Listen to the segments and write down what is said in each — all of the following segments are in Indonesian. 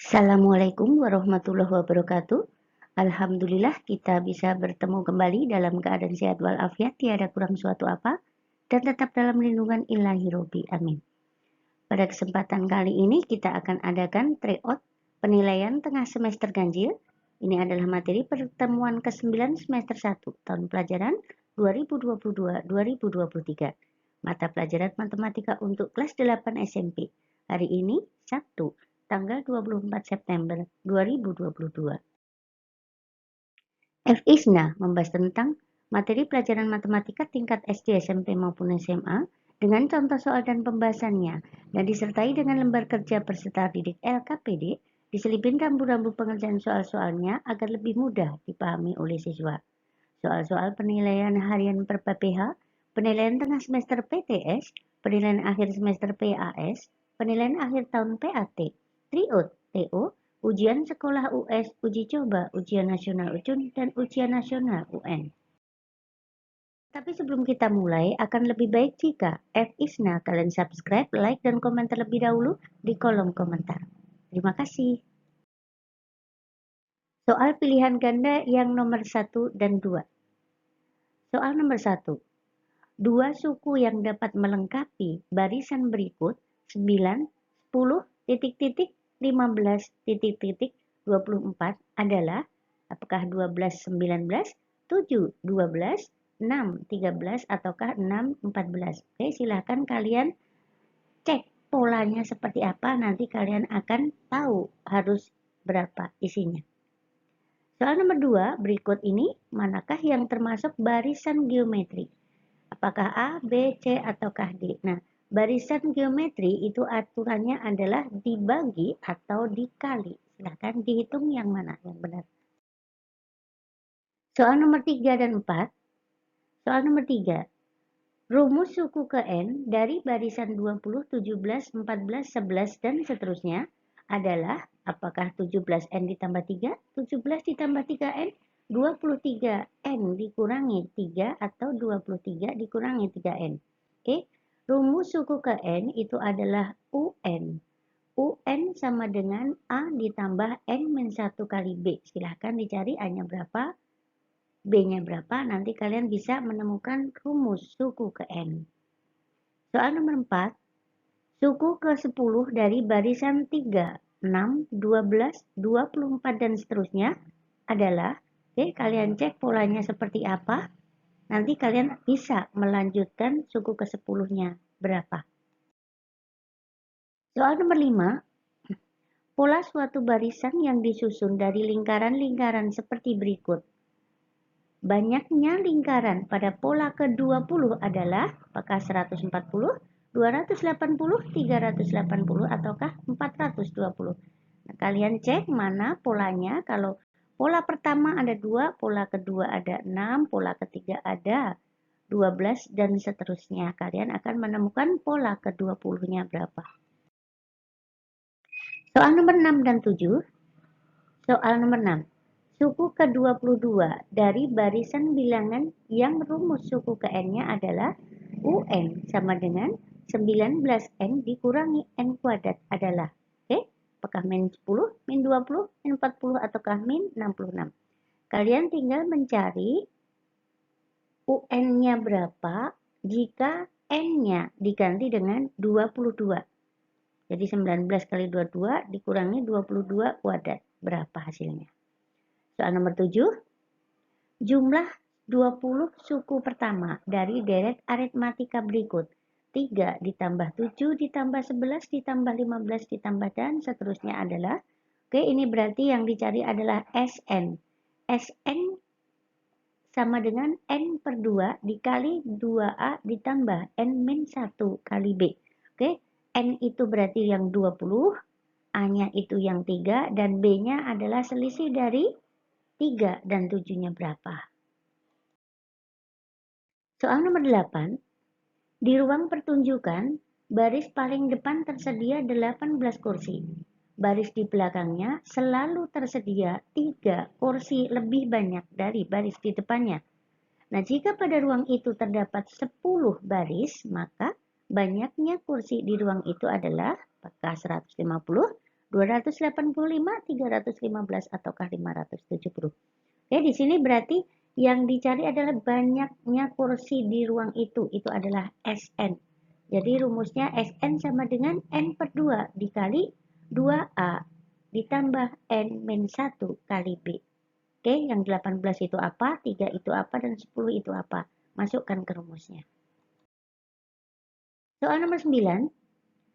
Assalamualaikum warahmatullahi wabarakatuh. Alhamdulillah kita bisa bertemu kembali dalam keadaan sehat walafiat, tiada kurang suatu apa, dan tetap dalam lindungan Ilahi Robi. Amin. Pada kesempatan kali ini kita akan adakan tryout penilaian tengah semester ganjil. Ini adalah materi pertemuan ke-9 semester 1 tahun pelajaran 2022-2023. Mata pelajaran matematika untuk kelas 8 SMP. Hari ini Sabtu, tanggal 24 September 2022. FISNA membahas tentang materi pelajaran matematika tingkat SD, SMP maupun SMA dengan contoh soal dan pembahasannya, dan disertai dengan lembar kerja peserta didik LKPD, diselipin rambu-rambu pengerjaan soal-soalnya agar lebih mudah dipahami oleh siswa. Soal-soal penilaian harian per PPH, penilaian tengah semester PTS, penilaian akhir semester PAS, penilaian akhir tahun PAT, tryout, TO, ujian sekolah US, uji coba, ujian nasional UJUN, dan ujian nasional UN. Tapi sebelum kita mulai, akan lebih baik jika FISNA kalian subscribe, like, dan komen terlebih dahulu di kolom komentar. Terima kasih. Soal pilihan ganda yang nomor 1 dan 2. Soal nomor 1. Dua suku yang dapat melengkapi barisan berikut 9, 10, 15, 24 adalah apakah 12, 19, 7, 12, 6, 13, ataukah 6, 14. Oke, silahkan kalian cek polanya seperti apa, nanti kalian akan tahu harus berapa isinya. Soal nomor 2, berikut ini manakah yang termasuk barisan geometri? Apakah A, B, C, ataukah D? Nah, barisan geometri itu aturannya adalah dibagi atau dikali. Silahkan dihitung yang mana yang benar. Soal nomor 3 dan 4. Soal nomor 3. Rumus suku ke N dari barisan 20, 17, 14, 11, dan seterusnya adalah apakah 17N ditambah 3, 17 ditambah 3N, 23N dikurangi 3, atau 23 dikurangi 3N. Oke, rumus suku ke N itu adalah UN. UN sama dengan A ditambah N-1 kali B. Silahkan dicari A-nya berapa, B-nya berapa, nanti kalian bisa menemukan rumus suku ke N. Soal nomor 4, suku ke-10 dari barisan 3, 6, 12, 24, dan seterusnya adalah, oke, kalian cek polanya seperti apa, nanti kalian bisa melanjutkan suku ke-10-nya berapa. Soal nomor 5, pola suatu barisan yang disusun dari lingkaran-lingkaran seperti berikut. Banyaknya lingkaran pada pola ke-20 adalah apakah 140, 280, 380, ataukah 420. Nah, kalian cek mana polanya. Kalau pola pertama ada 2, pola kedua ada 6, pola ketiga ada 12, dan seterusnya. Kalian akan menemukan pola ke-20-nya berapa. Soal nomor 6 dan 7. Soal nomor 6. Suku ke-22 dari barisan bilangan yang rumus suku ke N-nya adalah UN sama dengan 19N dikurangi N kuadrat adalah, oke, apakah min 10, min 20, min 40, ataukah min 66. Kalian tinggal mencari UN-nya berapa jika N-nya diganti dengan 22. Jadi 19 kali 22 dikurangi 22 kuadrat. Berapa hasilnya? Soal nomor 7. Jumlah 20 suku pertama dari deret aritmatika berikut. 3 ditambah 7 ditambah 11 ditambah 15 ditambah dan seterusnya adalah, oke, ini berarti yang dicari adalah SN. SN sama dengan N per 2 dikali 2A ditambah N-1 kali B. Oke, N itu berarti yang 20, A-nya itu yang 3, dan B-nya adalah selisih dari 3 dan 7-nya berapa. Soal nomor 8. Di ruang pertunjukan, baris paling depan tersedia 18 kursi. Baris di belakangnya selalu tersedia 3 kursi lebih banyak dari baris di depannya. Nah, jika pada ruang itu terdapat 10 baris, maka banyaknya kursi di ruang itu adalah apakah 150, 285, 315, ataukah 570. Oke, di sini berarti yang dicari adalah banyaknya kursi di ruang itu adalah Sn. Jadi rumusnya Sn sama dengan N per 2 dikali 2A ditambah N min 1 kali B. Oke, yang 18 itu apa, 3 itu apa, dan 10 itu apa? Masukkan ke rumusnya. Soal nomor 9.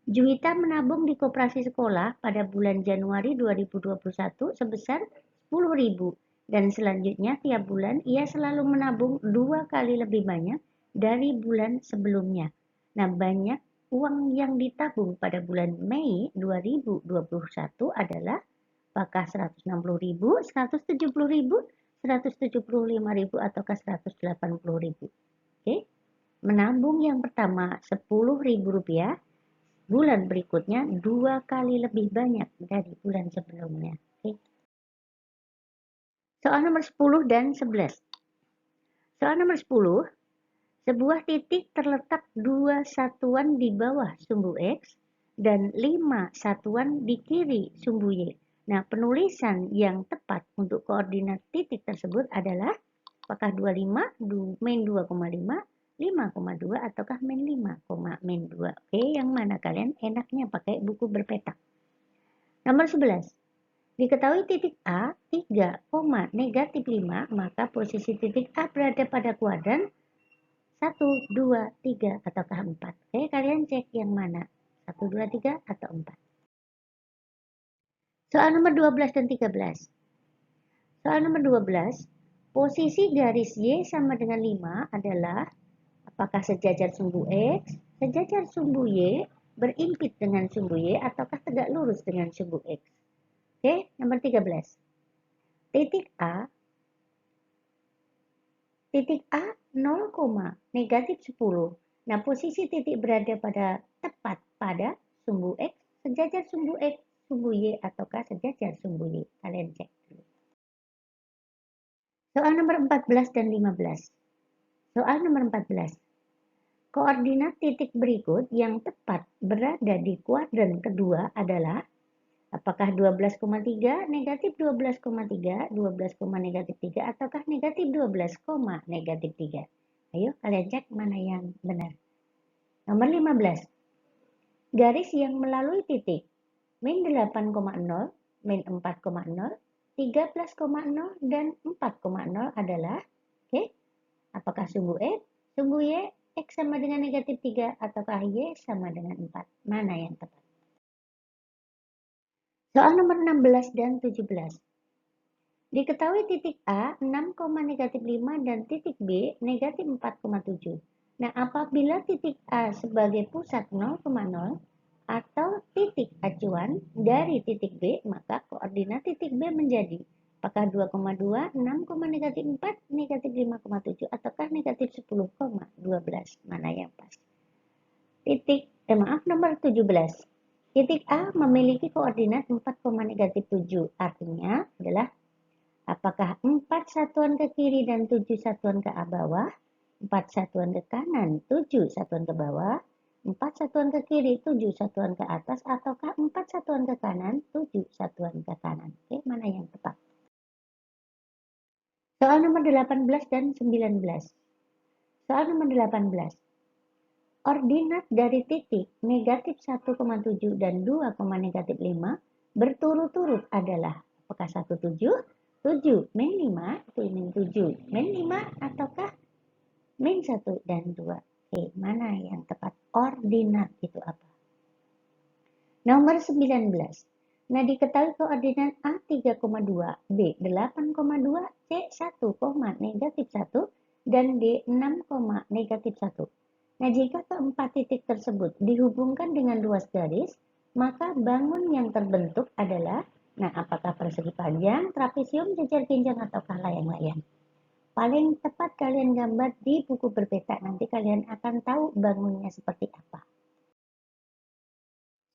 Juwita menabung di koperasi sekolah pada bulan Januari 2021 sebesar 10.000 dan selanjutnya tiap bulan ia selalu menabung 2 kali lebih banyak dari bulan sebelumnya. Nah, banyak uang yang ditabung pada bulan Mei 2021 adalah apakah 160.000, 170.000, 175.000 ataukah 180.000. Oke. Menabung yang pertama Rp10.000, bulan berikutnya 2 kali lebih banyak dari bulan sebelumnya. Oke. Soal nomor 10 dan 11. Soal nomor 10, sebuah titik terletak 2 satuan di bawah sumbu X dan 5 satuan di kiri sumbu Y. Nah, penulisan yang tepat untuk koordinat titik tersebut adalah apakah 25, min 2,5, 5,2 ataukah min 5, min 2. Oke, yang mana kalian enaknya pakai buku berpetak. Nomor 11. Diketahui titik A 3, negatif 5, maka posisi titik A berada pada kuadran 1, 2, 3 ataukah 4. Oke, kalian cek yang mana? 1, 2, 3 atau 4. Soal nomor 12 dan 13. Soal nomor 12. Posisi garis Y sama dengan 5 adalah apakah sejajar sumbu X, sejajar sumbu Y, berimpit dengan sumbu Y, ataukah tegak lurus dengan sumbu X. Oke, nomor 13. Titik A 0, negatif 10. Nah, posisi titik berada pada tepat pada sumbu X, sejajar sumbu X, sumbu Y, ataukah sejajar sumbu Y. Kalian cek dulu. Soal nomor 14 dan 15. Soal nomor 14. Koordinat titik berikut yang tepat berada di kuadran kedua adalah apakah 12,3, negatif 12,3, 12, negatif 3, ataukah negatif 12, negatif 3. Ayo kalian cek mana yang benar. Nomor 15. Garis yang melalui titik min 8,0, min 4,0, 13,0 dan 4,0 adalah apakah sumbu X, sumbu Y, X sama dengan negatif 3 ataukah Y sama dengan 4. Mana yang tepat? Soal nomor 16 dan 17. Diketahui titik A 6, negatif 5 dan titik B negatif 4,7. Nah, apabila titik A sebagai pusat 0,0 atau titik acuan dari titik B, maka koordinat titik B menjadi apakah 2,2, 6, negatif 4, negatif 5,7, ataukah negatif 10,12. Mana yang pas? Nomor 17. Titik A memiliki koordinat 4, negatif 7. Artinya adalah apakah 4 satuan ke kiri dan 7 satuan ke bawah, 4 satuan ke kanan, 7 satuan ke bawah, 4 satuan ke kiri, 7 satuan ke atas, ataukah 4 satuan ke kanan, 7 satuan ke kanan. Oke, mana yang tepat? Soal nomor 18 dan 19. Soal nomor 18. Ordinat dari titik negatif 1,7 dan 2, negatif 5 berturut-turut adalah apakah 1, 7, 7, min 5, itu min 7, min 5, ataukah min 1 dan 2. Oke, mana yang tepat? Ordinat itu apa? Nomor 19. Nah, diketahui koordinat A 3,2, B 8,2, C 1, negatif 1, dan D 6, negatif 1. Nah, jika keempat titik tersebut dihubungkan dengan ruas garis, maka bangun yang terbentuk adalah, nah, apakah persegi panjang, trapesium, jajar ginjang, ataukah layang-layang? Paling tepat kalian gambar di buku berpeta, nanti kalian akan tahu bangunnya seperti apa.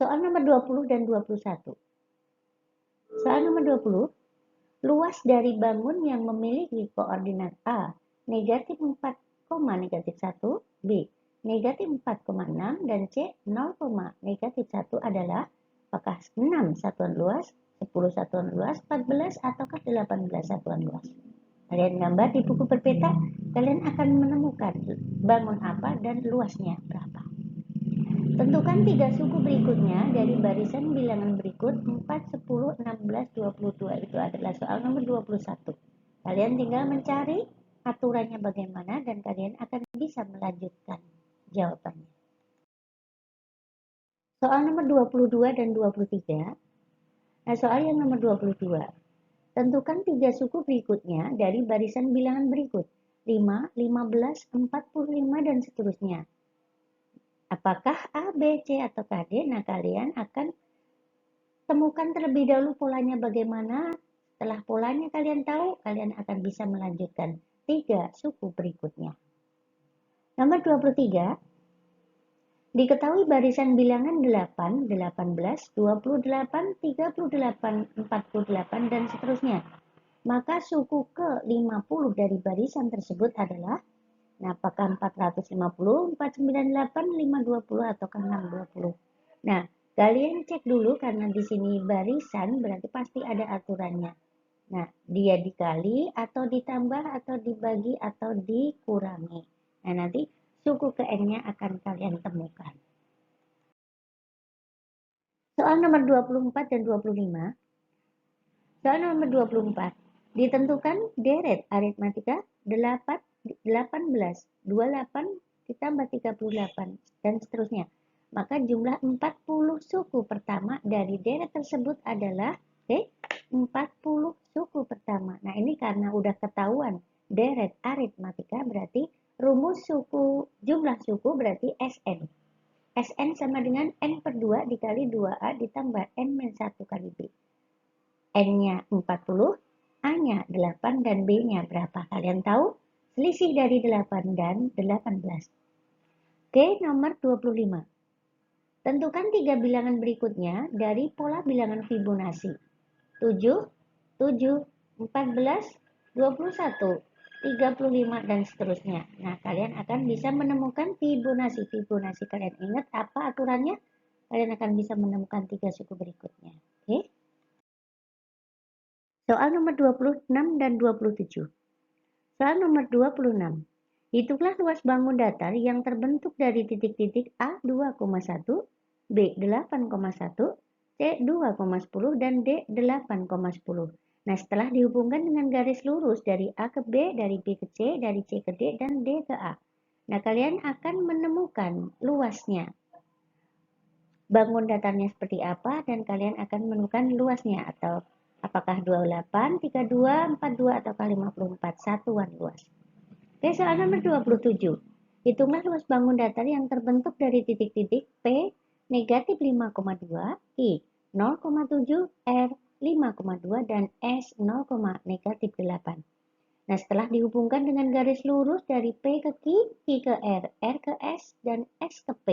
Soal nomor 20 dan 21. Soal nomor 20, luas dari bangun yang memiliki koordinat A, negatif 4, negatif 1, B, negatif 4,6 dan C 0, negatif 1 adalah Apakah 6 satuan luas, 10 satuan luas, 14, ataukah 18 satuan luas? Kalian gambar di buku berpeta, kalian akan menemukan bangun apa dan luasnya berapa. Tentukan 3 suku berikutnya dari barisan bilangan berikut 4, 10, 16, 22. Itu adalah soal nomor 21. Kalian tinggal mencari aturannya bagaimana dan kalian akan bisa melanjutkan jawabannya. Soal nomor 22 dan 23. Nah, soal yang nomor 22. Tentukan 3 suku berikutnya dari barisan bilangan berikut. 5, 15, 45, dan seterusnya. Apakah A, B, C, atau D? Nah, kalian akan temukan terlebih dahulu polanya bagaimana. Setelah polanya kalian tahu, kalian akan bisa melanjutkan 3 suku berikutnya. Nomor 23. Diketahui barisan bilangan 8, 18, 28, 38, 48, dan seterusnya. Maka suku ke-50 dari barisan tersebut adalah, nah, apakah 450, 498, 520, atau 620? Nah, kalian cek dulu karena di sini barisan berarti pasti ada aturannya. Nah, dia dikali atau ditambah atau dibagi atau dikurangi. Nah, nanti suku ke N-nya akan kalian temukan. Soal nomor 24 dan 25. Soal nomor 24. Ditentukan deret aritmatika 8, 18, 28 ditambah 38, dan seterusnya. Maka jumlah 40 suku pertama dari deret tersebut adalah 40 suku pertama. Nah, ini karena udah ketahuan deret aritmatika berarti rumus suku, jumlah suku berarti Sn. Sn sama dengan N per 2 dikali 2A ditambah N-1 kali B. N-nya 40, A-nya 8, dan B-nya berapa? Kalian tahu? Selisih dari 8 dan 18. Oke, nomor 25. Tentukan 3 bilangan berikutnya dari pola bilangan Fibonacci. 7, 7, 14, 21, 35, dan seterusnya. Nah, kalian akan bisa menemukan Fibonacci. Fibonacci kalian ingat apa aturannya? Kalian akan bisa menemukan 3 suku berikutnya. Oke? Soal nomor 26 dan 27. Soal nomor 26. Hitunglah luas bangun datar yang terbentuk dari titik-titik A 2,1, B 8,1, C 2,10, dan D 8,10. Nah, setelah dihubungkan dengan garis lurus dari A ke B, dari B ke C, dari C ke D, dan D ke A. Nah, kalian akan menemukan luasnya. Bangun datarnya seperti apa, dan kalian akan menemukan luasnya, atau apakah 28, 32, 42, atau 54 satuan luas. Oke, soal nomor 27. Hitunglah luas bangun datar yang terbentuk dari titik-titik P negatif 5,2, I 0,7, R 5,2, dan S 0, negatif 8. Nah, setelah dihubungkan dengan garis lurus dari P ke Q ke R ke S, dan S ke P,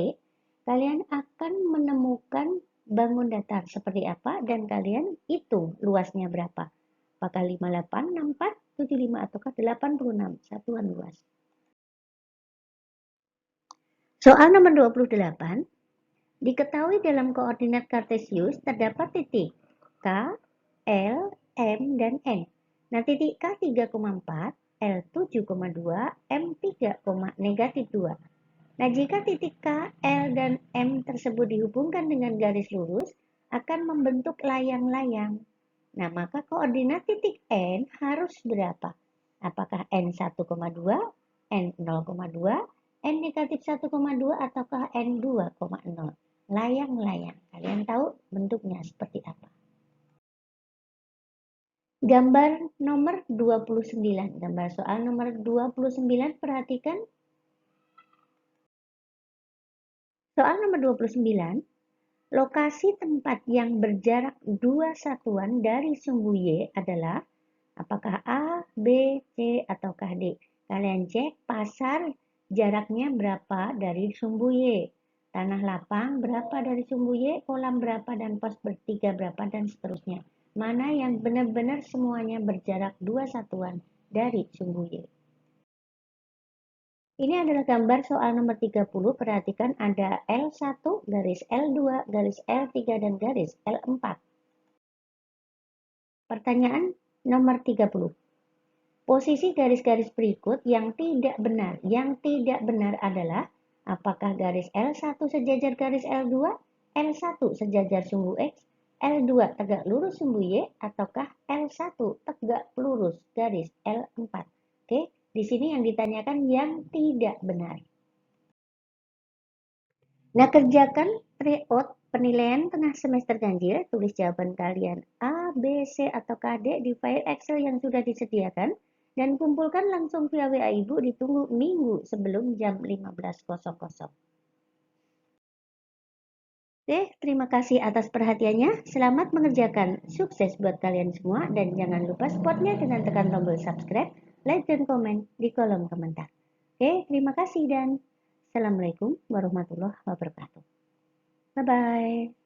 kalian akan menemukan bangun datar seperti apa dan kalian hitung luasnya berapa. Apakah 58, 64, 75, ataukah 86 satuan luas. Soal nomor 28. Diketahui dalam koordinat kartesius terdapat titik K, L, M, dan N. Nah, titik K 3,4, L 7,2, M 3, negatif 2. Nah, jika titik K, L, dan M tersebut dihubungkan dengan garis lurus, akan membentuk layang-layang. Nah, maka koordinat titik N harus berapa? Apakah N 1,2, N 0,2, N negatif 1,2, ataukah N 2,0? Layang-layang. Kalian tahu bentuknya seperti apa? Gambar nomor 29. Gambar soal nomor 29, perhatikan. Soal nomor 29. Lokasi tempat yang berjarak 2 satuan dari sumbu Y adalah apakah A, B, C, ataukah D? Kalian cek pasar jaraknya berapa dari sumbu Y. Tanah lapang berapa dari sumbu Y, kolam berapa, dan pos bertiga berapa, dan seterusnya. Mana yang benar-benar semuanya berjarak 2 satuan dari sumbu Y. Ini adalah gambar soal nomor 30. Perhatikan ada L1, garis L2, garis L3, dan garis L4. Pertanyaan nomor 30. Posisi garis-garis berikut yang tidak benar. Yang tidak benar adalah apakah garis L1 sejajar garis L2, L1 sejajar sumbu X, L2 tegak lurus sumbu Y, ataukah L1 tegak lurus garis L4. Oke, di sini yang ditanyakan yang tidak benar. Nah, kerjakan tryout penilaian tengah semester ganjil. Tulis jawaban kalian A, B, C, atau KD di file Excel yang sudah disediakan dan kumpulkan langsung via WA Ibu. Ditunggu minggu sebelum jam 15.00. Oke, terima kasih atas perhatiannya. Selamat mengerjakan. Sukses buat kalian semua dan jangan lupa supportnya dengan tekan tombol subscribe, like, dan komen di kolom komentar. Oke, terima kasih dan Assalamualaikum warahmatullahi wabarakatuh. Bye-bye.